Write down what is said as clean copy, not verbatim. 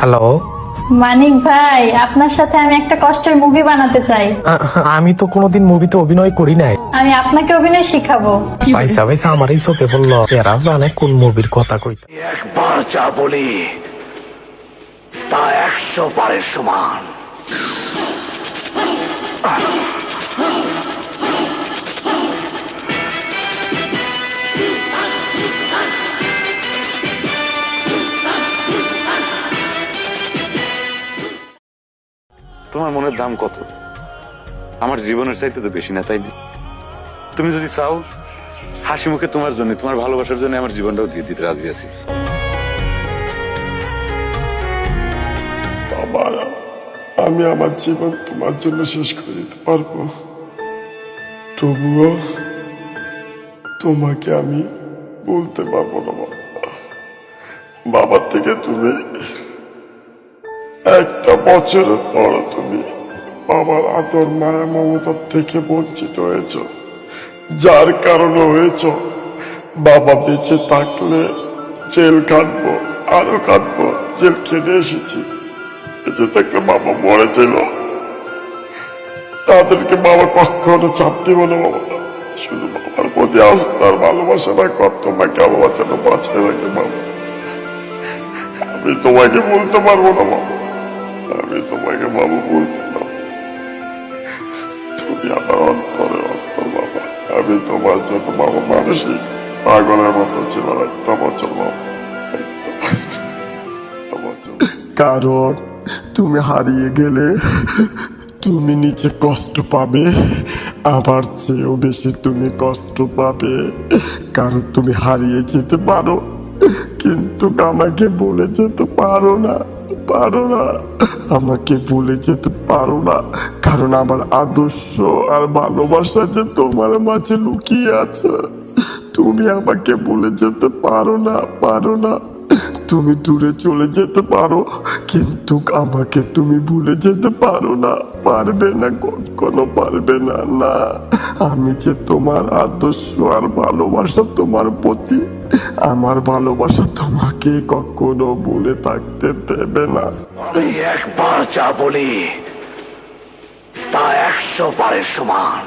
Hello. মানিক ভাই, আপনার সাথে আমি একটা কষ্টের মুভি বানাতে চাই। আমি তো কোনোদিন মুভিতে অভিনয় করি নাই। আমি আপনাকে অভিনয় শিখাবো। পয়সা পয়সা আমার এই চোখে বললো, এরা জানে কোন মুভির কথা কইতে। একবার যা বলি তা 100 বারের সমান। তোমার মনের দাম কত? আমার জীবনের চাইতে তো বেশি না, তাই না? তুমি যদি চাও, হাসি মুখে তোমার জন্য, তোমার ভালোবাসার জন্য আমার জীবনটাও দিয়ে দিতে রাজি আছি। বাবা, আমি আমার জীবন তোমার জন্য শেষ করে দিতে পারবো, তবুও তোমাকে আমি বলতে পারবো না বাবা। বাবার থেকে তুমি একটা বছরের পর তুমি বাবার আদর মায়া মমতার থেকে বঞ্চিত হয়েছ, যার কারণে হয়েছ। বাবা বেঁচে থাকলে জেল কাটবো, আরো কাটবো, জেল কেটে এসেছি। বেঁচে থাকলে বাবা মরেছিল, তাদেরকে বাবা কখনো চাপ দিব না বাবা। শুধু বাবার প্রতি আস্থার ভালোবাসা রাখো, তোমাকে বাবা যেন বাঁচায় রাখে বাবা। আমি তোমাকে বলতে পারবো না বাবা, আমি তোমাকে বাবা বলতে পারবো। তুমি আমার অন্তরে অন্তর বাবা। আমি তোমার জন্য বাবা মানসিক পাগলের মতো ছিল একটা বছর বাবা, একটা বছর। কারণ তুমি হারিয়ে গেলে তুমি নিজে কষ্ট পাবে, আবার চেয়েও বেশি তুমি কষ্ট পাবে। কারণ তুমি হারিয়ে যেতে পারো, কিন্তু আমাকে বলে যেতে পারো না, পারো না। আমাকে বলে যেতে পারো না, কারণ আমার আদর্শ আর ভালোবাসা যে তোমার মাঝে লুকিয়ে আছে। তুমি আমাকে বলে যেতে পারো না, পারো না। তুমি দূরে চলে যেতে পারো, কিন্তু আমাকে তুমি ভুলে যেতে পারো না, পারবে না, কখনো পারবে না। না, আমি যে তোমার আদর্শ আর ভালোবাসা তোমার প্রতি, আমার ভালোবাসা তোমাকে কখনো ভুলে থাকতে দেবে না। আমি একবার যা বলি তা 100 বারের সমান।